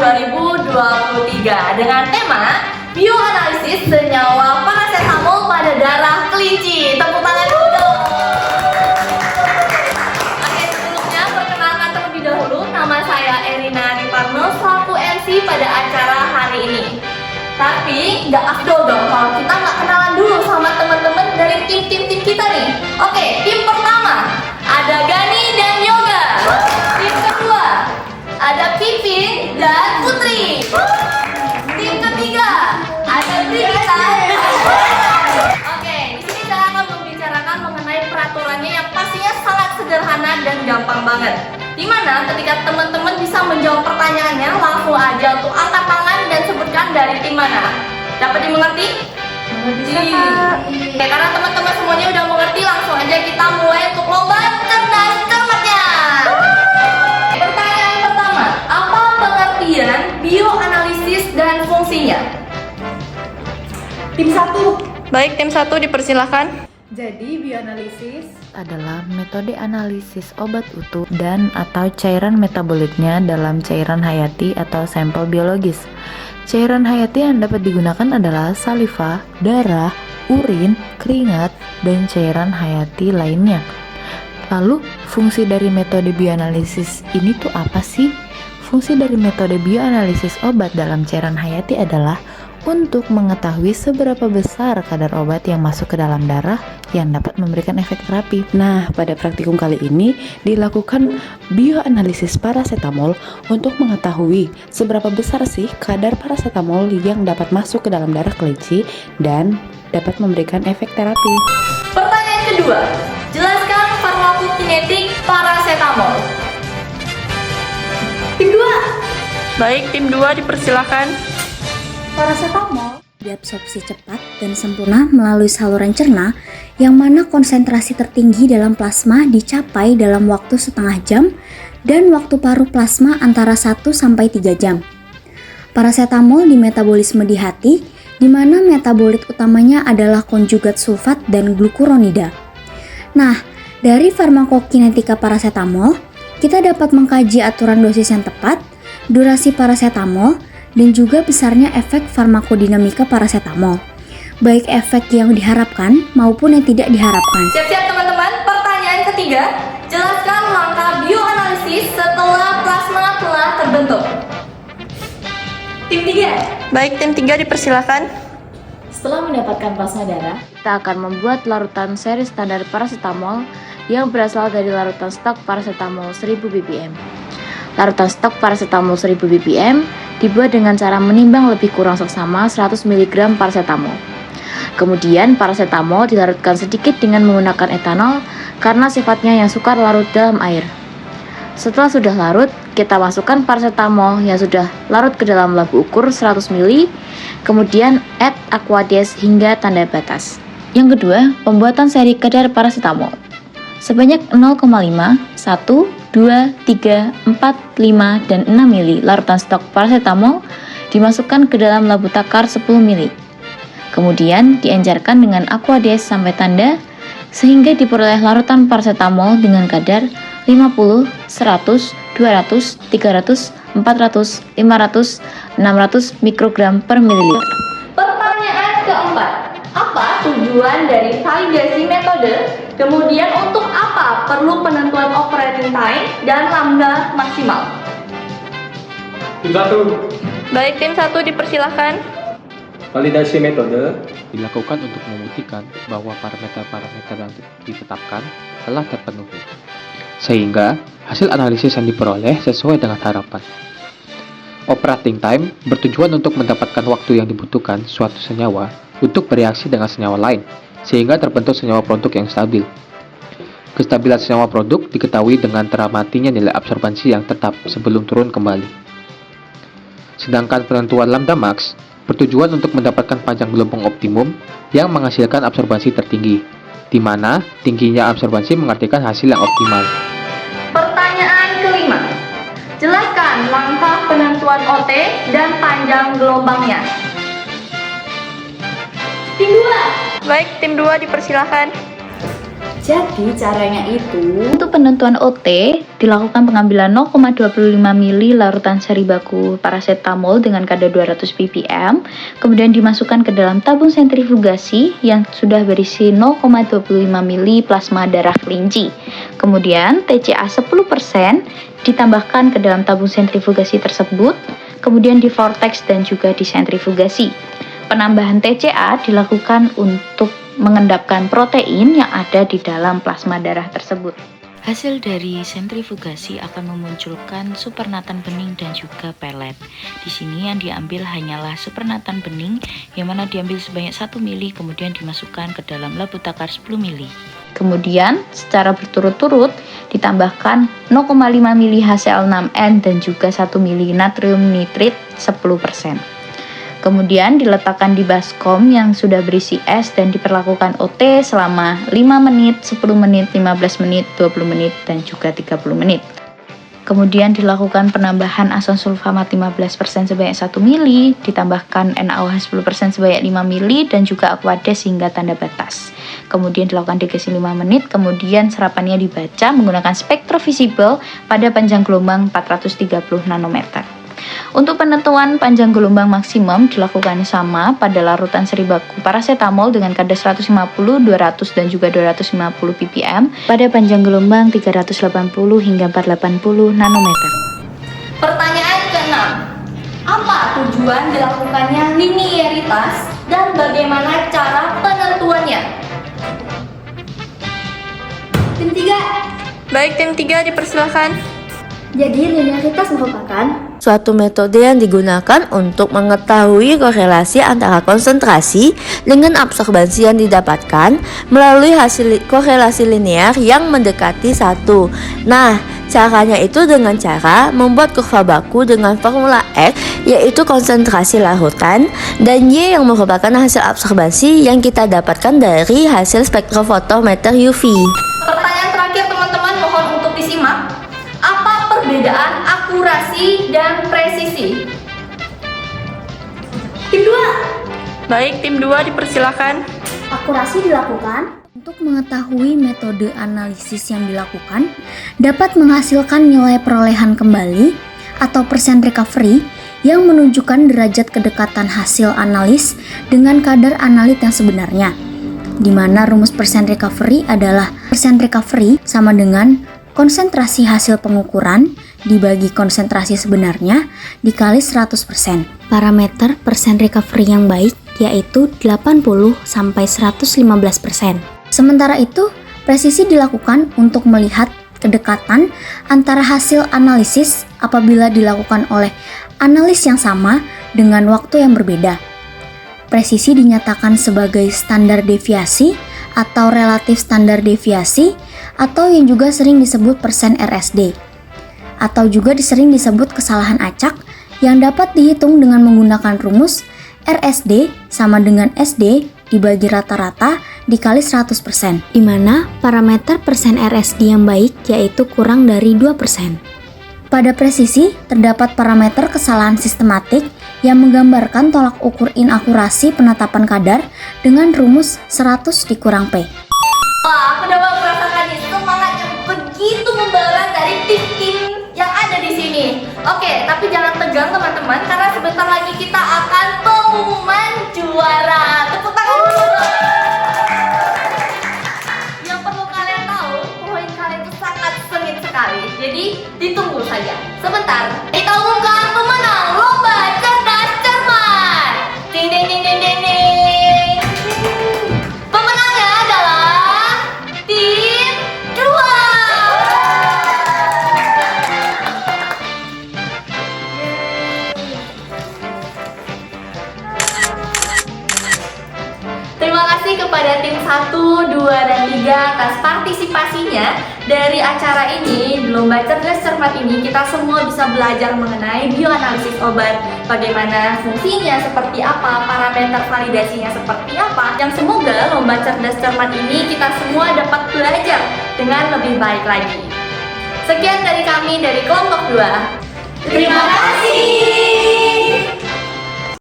2023 dengan tema bioanalisis senyawa paracetamol pada darah kelinci. Tepuk tangan dulu dong. Oke, sebelumnya perkenalkan terlebih dahulu, nama saya Erina Riparno selaku MC pada acara hari ini. Tapi nggak afdol dong kalau kita nggak kenalan dulu sama teman-teman dari tim kita nih. Oke, tim pertama ada Gani dan Yoga. Tim kedua ada Pipin dan Putri. Tim ketiga ada Brigita. Oke, di sini saya akan membicarakan mengenai peraturannya yang pastinya sangat sederhana dan gampang banget. Dimana ketika teman-teman bisa menjawab pertanyaannya, langsung aja untuk angkat tangan dan sebutkan dari tim mana. Dapat dimengerti? Mengerti. Oke, karena teman-teman semuanya udah mengerti, langsung aja kita mulai untuk lomba cerdas cermatnya. Pertanyaan pertama, apa pengertian bioanalisis dan fungsinya? Tim 1. Baik, tim 1 dipersilakan. Jadi bioanalisis adalah metode analisis obat utuh dan atau cairan metabolitnya dalam cairan hayati atau sampel biologis. Cairan hayati yang dapat digunakan adalah saliva, darah, urin, keringat, dan cairan hayati lainnya. Lalu, fungsi dari metode bioanalisis ini tuh apa sih? Fungsi dari metode bioanalisis obat dalam cairan hayati adalah untuk mengetahui seberapa besar kadar obat yang masuk ke dalam darah yang dapat memberikan efek terapi. Nah, pada praktikum kali ini dilakukan bioanalisis paracetamol untuk mengetahui seberapa besar sih kadar paracetamol yang dapat masuk ke dalam darah kelinci dan dapat memberikan efek terapi. Pertanyaan kedua, jelaskan farmakokinetik paracetamol. Tim 2. Baik, tim 2 dipersilakan. Paracetamol diabsorpsi cepat dan sempurna melalui saluran cerna yang mana konsentrasi tertinggi dalam plasma dicapai dalam waktu setengah jam dan waktu paruh plasma antara 1-3 jam. Paracetamol dimetabolisme di hati di mana metabolit utamanya adalah konjugat sulfat dan glukuronida. Nah, dari farmakokinetika paracetamol, kita dapat mengkaji aturan dosis yang tepat, durasi paracetamol, dan juga besarnya efek farmakodinamika paracetamol, baik efek yang diharapkan maupun yang tidak diharapkan. Siap-siap teman-teman, pertanyaan ketiga, jelaskan langkah bioanalisis setelah plasma telah terbentuk. Tim 3. Baik, tim 3 dipersilakan. Setelah mendapatkan plasma darah, kita akan membuat larutan seri standar paracetamol yang berasal dari larutan stok paracetamol 1000 ppm. Larutan stok paracetamol 1000 ppm dibuat dengan cara menimbang lebih kurang seksama 100 mg paracetamol. Kemudian paracetamol dilarutkan sedikit dengan menggunakan etanol karena sifatnya yang sukar larut dalam air. Setelah sudah larut, kita masukkan paracetamol yang sudah larut ke dalam labu ukur 100 ml, kemudian add aquades hingga tanda batas. Yang kedua, pembuatan seri kadar paracetamol. Sebanyak 0,5, 1, 2, 3, 4, 5, dan 6 mili larutan stok paracetamol dimasukkan ke dalam labu takar 10 mili. Kemudian diencerkan dengan aquades sampai tanda sehingga diperoleh larutan paracetamol dengan kadar 50, 100, 200, 300, 400, 500, 600 mikrogram per mililiter. Pertanyaan keempat, apa tujuan dari validasi metode? Kemudian untuk apa perlu penentuan operating time dan lambda maksimal? Tim 1. Baik, tim 1 dipersilahkan. Validasi metode dilakukan untuk membuktikan bahwa parameter-parameter yang ditetapkan telah terpenuhi, sehingga hasil analisis yang diperoleh sesuai dengan harapan. Operating time bertujuan untuk mendapatkan waktu yang dibutuhkan suatu senyawa untuk bereaksi dengan senyawa lain, sehingga terbentuk senyawa produk yang stabil. Kestabilan senyawa produk diketahui dengan teramatinya nilai absorbansi yang tetap sebelum turun kembali. Sedangkan penentuan lambda max bertujuan untuk mendapatkan panjang gelombang optimum yang menghasilkan absorbansi tertinggi, di mana tingginya absorbansi mengartikan hasil yang optimal. Pertanyaan kelima, jelaskan langkah penentuan OT dan panjang gelombangnya. Tim 2. Baik, tim 2 dipersilahkan. Jadi caranya itu Untuk penentuan OT, dilakukan pengambilan 0,25 ml larutan seri baku paracetamol dengan kadar 200 ppm, kemudian dimasukkan ke dalam tabung sentrifugasi yang sudah berisi 0,25 ml plasma darah kelinci. Kemudian TCA 10% ditambahkan ke dalam tabung sentrifugasi tersebut, kemudian di vortex dan juga disentrifugasi. Penambahan TCA dilakukan untuk mengendapkan protein yang ada di dalam plasma darah tersebut. Hasil dari sentrifugasi akan memunculkan supernatan bening dan juga pelet. Di sini yang diambil hanyalah supernatan bening yang mana diambil sebanyak 1 ml kemudian dimasukkan ke dalam labu takar 10 ml. Kemudian secara berturut-turut ditambahkan 0,5 ml HCl6N dan juga 1 ml natrium nitrit 10%. Kemudian diletakkan di baskom yang sudah berisi es dan diperlakukan OT selama 5 menit, 10 menit, 15 menit, 20 menit, dan juga 30 menit. Kemudian dilakukan penambahan asam sulfamat 15% sebanyak 1 ml, ditambahkan NaOH 10% sebanyak 5 ml, dan juga Aquades hingga tanda batas. Kemudian dilakukan degasi 5 menit, kemudian serapannya dibaca menggunakan spektrofisibel pada panjang gelombang 430 nanometer. Untuk penentuan panjang gelombang maksimum dilakukan sama pada larutan seri baku paracetamol dengan kadar 150, 200, dan juga 250 ppm pada panjang gelombang 380 hingga 480 nanometer. Pertanyaan ke-6. Apa tujuan dilakukannya linearitas dan bagaimana cara penentuannya? Tim 3. Baik, tim 3 dipersilakan. Jadi linearitas merupakan suatu metode yang digunakan untuk mengetahui korelasi antara konsentrasi dengan absorbansi yang didapatkan melalui hasil korelasi linear yang mendekati 1. Nah, caranya itu dengan cara membuat kurva baku dengan formula X, yaitu konsentrasi larutan, dan Y yang merupakan hasil absorbansi yang kita dapatkan dari hasil spektrofotometer UV. Pertanyaan terakhir teman-teman, mohon untuk disimak. Apa perbedaan akurasi dan presisi? tim 2. Baik, tim 2 dipersilakan. Akurasi dilakukan untuk mengetahui metode analisis yang dilakukan dapat menghasilkan nilai perolehan kembali atau percent recovery yang menunjukkan derajat kedekatan hasil analis dengan kadar analit yang sebenarnya, di mana rumus percent recovery adalah percent recovery sama dengan konsentrasi hasil pengukuran dibagi konsentrasi sebenarnya dikali 100%. Parameter percent recovery yang baik yaitu 80-115%. Sementara itu, presisi dilakukan untuk melihat kedekatan antara hasil analisis apabila dilakukan oleh analis yang sama dengan waktu yang berbeda. Presisi dinyatakan sebagai standar deviasi atau relatif standar deviasi, atau yang juga sering disebut persen RSD, atau juga sering disebut kesalahan acak yang dapat dihitung dengan menggunakan rumus RSD sama dengan SD dibagi rata-rata dikali 100%, di mana parameter persen RSD yang baik yaitu kurang dari 2%. Pada presisi, terdapat parameter kesalahan sistematik yang menggambarkan tolak ukur inakurasi penetapan kadar dengan rumus 100 dikurang P. Wah, aku dapat merasakan nih semangat yang begitu membara dari tim-tim yang ada di sini. Oke, tapi jangan tegang teman-teman, karena sebentar lagi kita akan pengumuman juara. Tepuk tangan dulu dong. Yang perlu kalian tahu, poin kalian itu sangat sengit sekali. Jadi ditunggu saja. Sebentar, kita umumkan pemenang lomba cerdas cermat. Ding ding ding ding ding ding. Pemenangnya adalah tim 2. Terima kasih kepada tim 1, 2, dan 3 atas partisipasinya. Dari acara ini, di lomba cerdas cermat ini, kita semua bisa belajar mengenai bioanalisis obat, bagaimana fungsinya, seperti apa, parameter validasinya seperti apa. Yang semoga lomba cerdas cermat ini kita semua dapat belajar dengan lebih baik lagi. Sekian dari kami dari kelompok 2. Terima kasih.